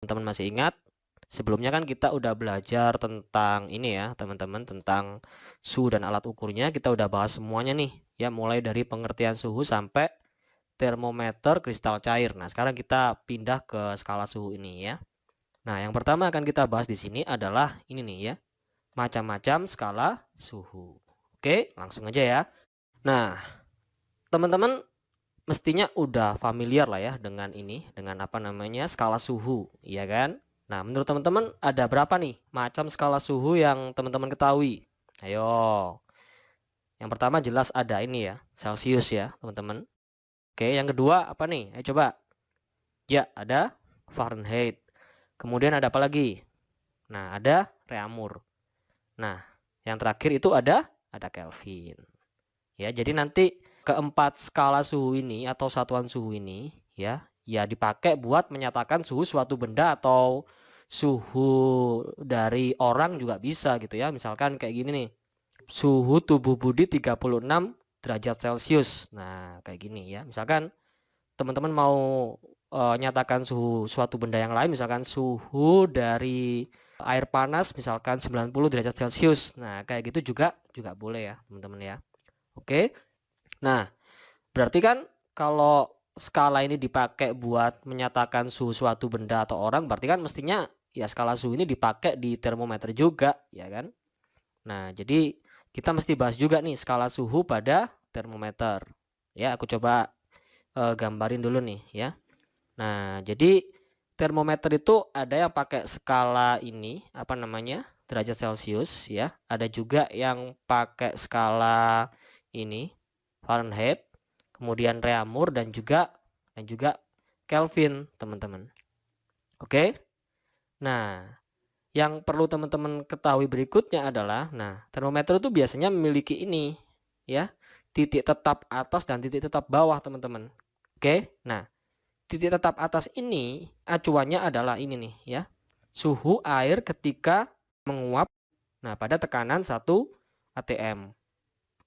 Teman-teman masih ingat? Sebelumnya kan kita udah belajar tentang ini ya, teman-teman, tentang suhu dan alat ukurnya. Kita udah bahas semuanya nih, ya, mulai dari pengertian suhu sampai termometer kristal cair. Nah, sekarang kita pindah ke skala suhu ini ya. Nah, yang pertama akan kita bahas di sini adalah ini nih ya, macam-macam skala suhu. Oke, langsung aja ya. Nah, teman-teman mestinya udah familiar lah ya dengan ini, dengan apa namanya, skala suhu, ya kan? Nah, menurut teman-teman ada berapa nih macam skala suhu yang teman-teman ketahui? Ayo. Yang pertama jelas ada ini ya, Celsius ya, teman-teman. Oke, yang kedua apa nih? Ayo coba. Ya, ada Fahrenheit. Kemudian ada apa lagi? Nah, ada Reaumur. Nah, yang terakhir itu ada Kelvin. Ya, jadi nanti keempat skala suhu ini atau satuan suhu ini ya dipakai buat menyatakan suhu suatu benda atau suhu dari orang juga bisa gitu ya. Misalkan kayak gini nih. Suhu tubuh Budi 36 derajat Celcius. Nah, kayak gini ya. Misalkan teman-teman mau nyatakan suhu suatu benda yang lain, misalkan suhu dari air panas misalkan 90 derajat Celcius. Nah, kayak gitu juga boleh ya, teman-teman ya. Oke. Nah, berarti kan kalau skala ini dipakai buat menyatakan suhu suatu benda atau orang, berarti kan mestinya ya skala suhu ini dipakai di termometer juga, ya kan? Nah, jadi kita mesti bahas juga nih skala suhu pada termometer. Ya, aku coba gambarin dulu nih ya. Nah, jadi termometer itu ada yang pakai skala ini, apa namanya? Derajat Celcius ya. Ada juga yang pakai skala ini, Fahrenheit, kemudian Reaumur dan juga Kelvin, teman-teman. Oke? Nah, yang perlu teman-teman ketahui berikutnya adalah, nah, termometer itu biasanya memiliki ini, ya, titik tetap atas dan titik tetap bawah, teman-teman. Oke? Nah, titik tetap atas ini acuannya adalah ini nih ya. Suhu air ketika menguap pada tekanan 1 atm.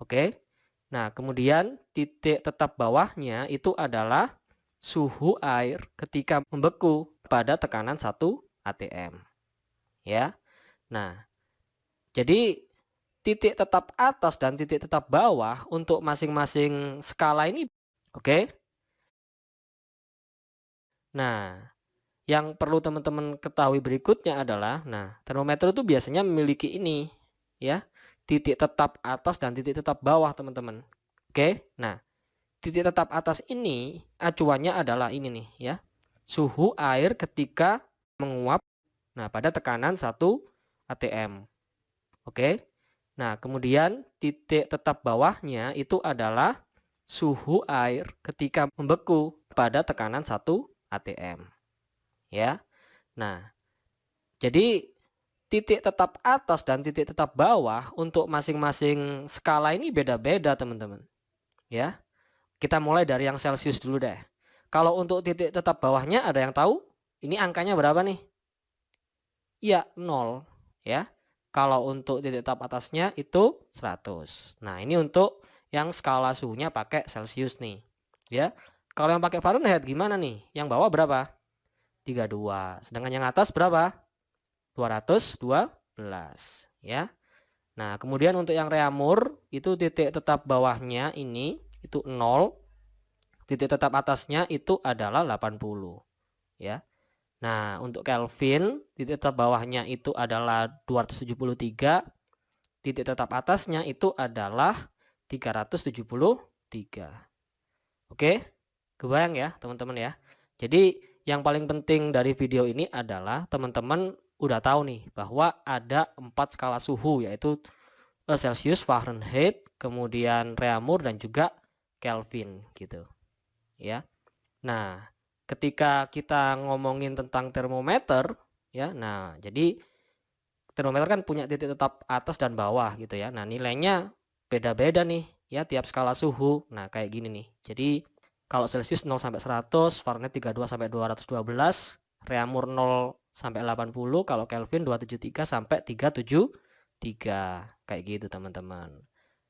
Oke. Nah, kemudian titik tetap bawahnya itu adalah suhu air ketika membeku pada tekanan 1 atm. Ya. Nah, jadi titik tetap atas dan titik tetap bawah untuk masing-masing skala ini oke. Nah, yang perlu teman-teman ketahui berikutnya adalah, nah, termometer itu biasanya memiliki ini, ya, titik tetap atas dan titik tetap bawah, teman-teman. Oke, nah, titik tetap atas ini acuannya adalah ini nih, ya, suhu air ketika menguap, pada tekanan 1 atm. Oke, nah, kemudian titik tetap bawahnya itu adalah suhu air ketika membeku pada tekanan 1 atm. Ya. Nah, jadi titik tetap atas dan titik tetap bawah untuk masing-masing skala ini beda-beda, teman-teman. Ya. Kita mulai dari yang Celcius dulu deh. Kalau untuk titik tetap bawahnya ada yang tahu? Ini angkanya berapa nih? Iya, 0, ya. Kalau untuk titik tetap atasnya itu 100. Nah, ini untuk yang skala suhunya pakai Celcius nih, ya. Kalau yang pakai Fahrenheit gimana nih? Yang bawah berapa? 32. Sedangkan yang atas berapa? 212 ya. Nah, kemudian untuk yang Reaumur itu titik tetap bawahnya ini itu 0, titik tetap atasnya itu adalah 80 ya. Nah, untuk Kelvin titik tetap bawahnya itu adalah 273, titik tetap atasnya itu adalah 373. Oke? Kebayang ya, teman-teman ya. Jadi, yang paling penting dari video ini adalah teman-teman udah tahu nih bahwa ada 4 skala suhu, yaitu Celcius, Fahrenheit, kemudian Reaumur dan juga Kelvin gitu ya. Nah, ketika kita ngomongin tentang termometer ya, nah, jadi termometer kan punya titik tetap atas dan bawah gitu ya. Nah, nilainya beda-beda nih ya tiap skala suhu. Nah, kayak gini nih. Jadi kalau Celcius 0 sampai 100, Fahrenheit 32 sampai 212, Reaumur 0 sampai 80, kalau Kelvin 273 sampai 373. Kayak gitu, teman-teman.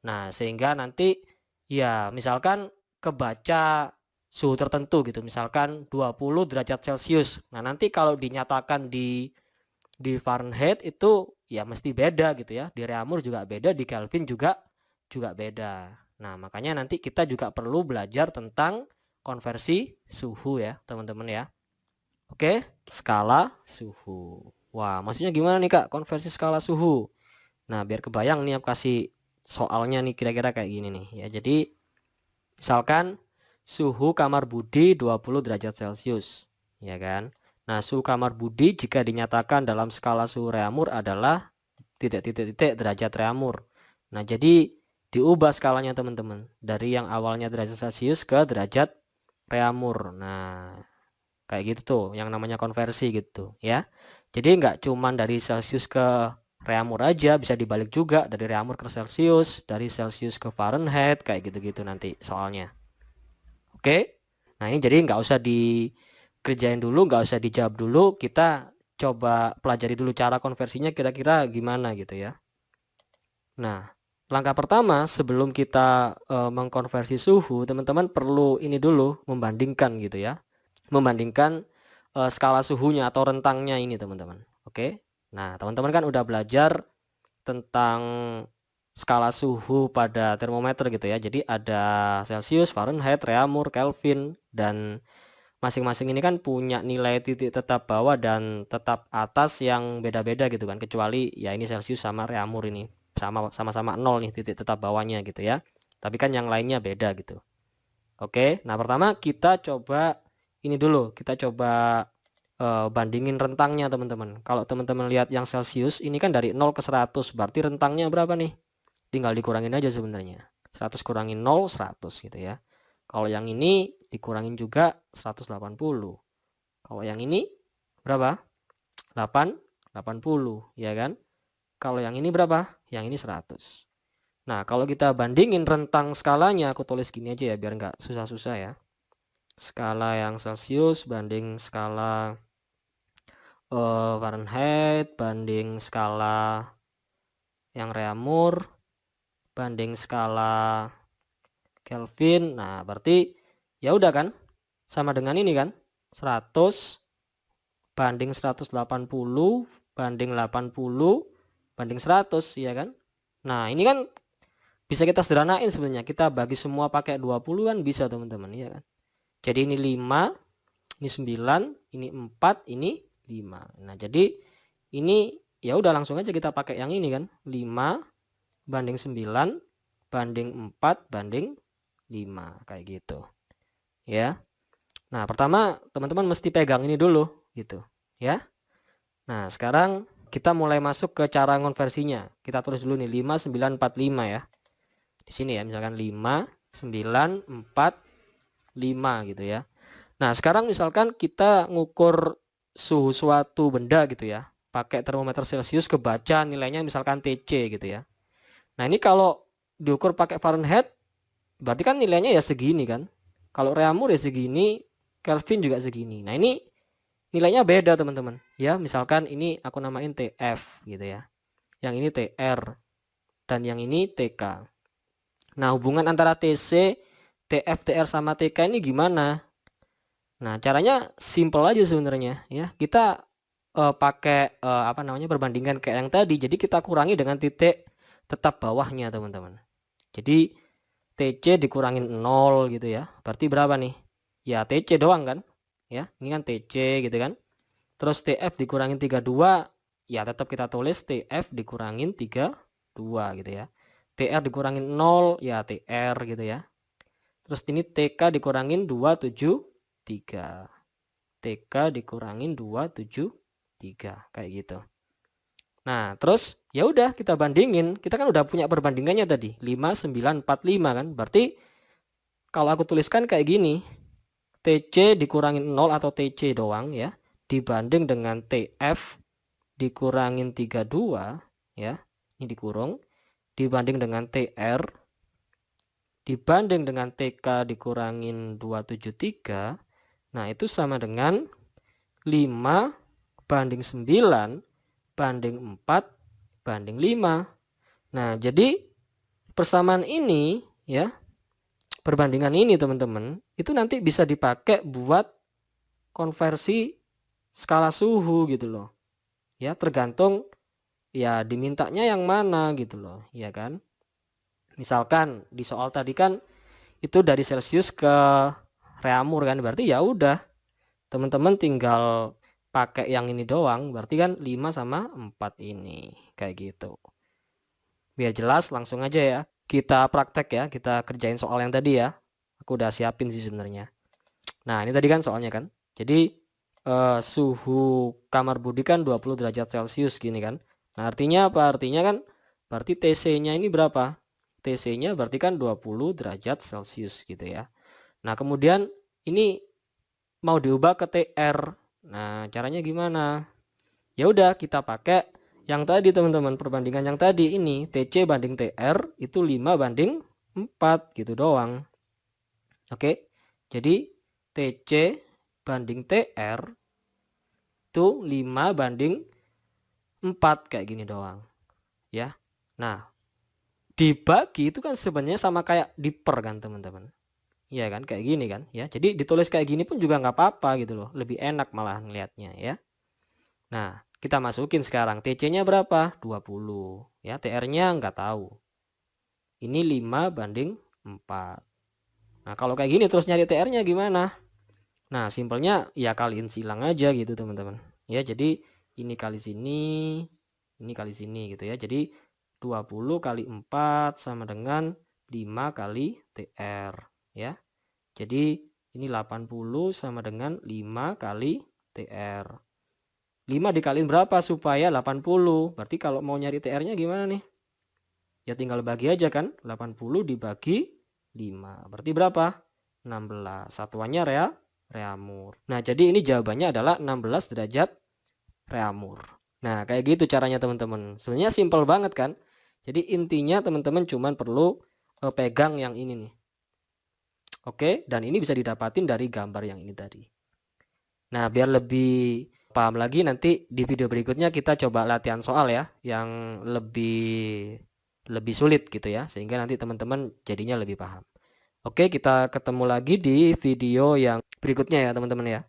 Nah, sehingga nanti ya misalkan kebaca suhu tertentu gitu, misalkan 20 derajat Celcius. Nah, nanti kalau dinyatakan di Fahrenheit itu ya mesti beda gitu ya. Di Reaumur juga beda, di Kelvin juga beda. Nah, makanya nanti kita juga perlu belajar tentang konversi suhu ya, teman-teman ya. Oke, skala suhu. Wah, maksudnya gimana nih Kak, konversi skala suhu? Nah, biar kebayang nih aku kasih soalnya nih kira-kira kayak gini nih ya. Jadi, misalkan suhu kamar Budi 20 derajat Celcius, ya kan? Nah, suhu kamar Budi jika dinyatakan dalam skala suhu Reaumur adalah titik-titik derajat Reaumur. Nah, jadi diubah skalanya teman-teman, dari yang awalnya derajat Celcius ke derajat Reaumur. Nah, kayak gitu tuh yang namanya konversi gitu ya. Jadi nggak cuman dari Celcius ke Reaumur aja, bisa dibalik juga dari Reaumur ke Celcius, dari Celcius ke Fahrenheit, kayak gitu-gitu nanti soalnya. Oke, nah ini jadi nggak usah dikerjain dulu, nggak usah dijawab dulu, kita coba pelajari dulu cara konversinya kira-kira gimana gitu ya. Nah, langkah pertama sebelum kita mengkonversi suhu, teman-teman perlu ini dulu, membandingkan gitu ya. Membandingkan skala suhunya atau rentangnya ini teman-teman. Oke, nah teman-teman kan udah belajar tentang skala suhu pada termometer gitu ya. Jadi ada Celcius, Fahrenheit, Reaumur, Kelvin, dan masing-masing ini kan punya nilai titik tetap bawah dan tetap atas yang beda-beda gitu kan. Kecuali ya ini Celcius sama Reaumur ini sama-sama 0 nih titik tetap bawahnya gitu ya. Tapi kan yang lainnya beda gitu. Oke, nah pertama kita coba ini dulu, kita coba bandingin rentangnya teman-teman. Kalau teman-teman lihat yang Celcius ini kan dari 0 ke 100, berarti rentangnya berapa nih? Tinggal dikurangin aja sebenarnya. 100 kurangin 0, 100 gitu ya. Kalau yang ini dikurangin juga 180. Kalau yang ini berapa? 80 ya kan? Kalau yang ini berapa? Yang ini 100. Nah, kalau kita bandingin rentang skalanya, aku tulis gini aja ya biar nggak susah-susah ya. Skala yang Celcius banding skala Fahrenheit banding skala yang Reaumur banding skala Kelvin. Nah, berarti ya udah kan? Sama dengan ini kan? 100 banding 180 banding 80 banding 100 ya kan? Nah, ini kan bisa kita sederhanain sebenarnya. Kita bagi semua pakai 20 kan bisa teman-teman ya kan? Jadi ini 5, ini 9, ini 4, ini 5. Nah, jadi ini ya udah langsung aja kita pakai yang ini kan. 5 banding 9 banding 4 banding 5 kayak gitu. Ya. Nah, pertama teman-teman mesti pegang ini dulu gitu, ya. Nah, sekarang kita mulai masuk ke cara konversinya. Kita tulis dulu nih 5 9 4 5 ya. Di sini ya, misalkan 5 9 4 5 gitu ya. Nah, sekarang misalkan kita ngukur suhu suatu benda gitu ya, pakai termometer Celcius, kebaca nilainya misalkan TC gitu ya. Nah, ini kalau diukur pakai Fahrenheit, berarti kan nilainya ya segini kan. Kalau Reaumur ya segini, Kelvin juga segini. Nah, ini nilainya beda teman-teman. Ya, misalkan ini aku namain TF gitu ya. Yang ini TR dan yang ini TK. Nah, hubungan antara TC, TF, TR sama TK ini gimana? Nah, caranya simple aja sebenarnya ya. Kita pakai perbandingan kayak yang tadi. Jadi kita kurangi dengan titik tetap bawahnya, teman-teman. Jadi TC dikurangin 0 gitu ya. Berarti berapa nih? Ya TC doang kan? Ya, ini kan TC gitu kan. Terus TF dikurangin 32, ya tetap kita tulis TF dikurangin 32 gitu ya. TR dikurangin 0, ya TR gitu ya. Terus ini TK dikurangin 273. TK dikurangin 273 kayak gitu. Nah, terus ya udah kita bandingin. Kita kan udah punya perbandingannya tadi, 5 9 4 5 kan. Berarti kalau aku tuliskan kayak gini, TC dikurangin 0 atau TC doang ya, dibanding dengan TF dikurangin 32 ya, ini dikurung, dibanding dengan TR dibanding dengan TK dikurangin 273. Nah, itu sama dengan 5 banding 9 banding 4 banding 5. Nah, jadi persamaan ini ya, perbandingan ini teman-teman, itu nanti bisa dipakai buat konversi skala suhu gitu loh. Ya, tergantung ya dimintanya yang mana gitu loh, ya kan? Misalkan di soal tadi kan itu dari Celsius ke Reaumur kan, berarti ya udah teman-teman tinggal pakai yang ini doang, berarti kan 5 sama 4 ini kayak gitu. Biar jelas langsung aja ya kita praktek ya, kita kerjain soal yang tadi ya. Aku udah siapin sih sebenarnya. Nah, ini tadi kan soalnya kan. Jadi suhu kamar Budi kan 20 derajat Celcius gini kan. Nah, artinya apa? Artinya kan berarti TC-nya ini berapa? TC-nya berarti kan 20 derajat Celcius gitu ya. Nah, kemudian ini mau diubah ke TR. Nah, caranya gimana? Ya udah kita pakai yang tadi teman-teman, perbandingan yang tadi ini TC banding TR itu 5 banding 4 gitu doang. Oke. Jadi TC banding TR itu 5 banding 4 kayak gini doang. Ya. Nah, dibagi itu kan sebenarnya sama kayak diper kan teman-teman. Iya kan, kayak gini kan ya. Jadi ditulis kayak gini pun juga nggak apa-apa gitu loh. Lebih enak malah ngelihatnya ya. Nah, kita masukin sekarang. TC-nya berapa? 20. Ya, TR-nya nggak tahu. Ini 5 banding 4. Nah, kalau kayak gini terus nyari TR-nya gimana? Nah, simpelnya ya kaliin silang aja gitu teman-teman. Ya, jadi ini kali sini, ini kali sini gitu ya. Jadi 20 kali 4 sama dengan 5 kali TR ya. Jadi ini 80 sama dengan 5 kali TR. 5 dikaliin berapa supaya 80? Berarti kalau mau nyari TR-nya gimana nih? Ya tinggal bagi aja kan. 80 dibagi 5. Berarti berapa? 16. Satuannya Reaumur. Nah, jadi ini jawabannya adalah 16 derajat Reaumur. Nah, kayak gitu caranya teman-teman. Sebenarnya simpel banget kan? Jadi intinya teman-teman cuman perlu pegang yang ini nih. Oke, dan ini bisa didapatin dari gambar yang ini tadi. Nah, biar lebih paham lagi nanti di video berikutnya kita coba latihan soal ya yang lebih sulit gitu ya, sehingga nanti teman-teman jadinya lebih paham. Oke, kita ketemu lagi di video yang berikutnya ya teman-teman ya.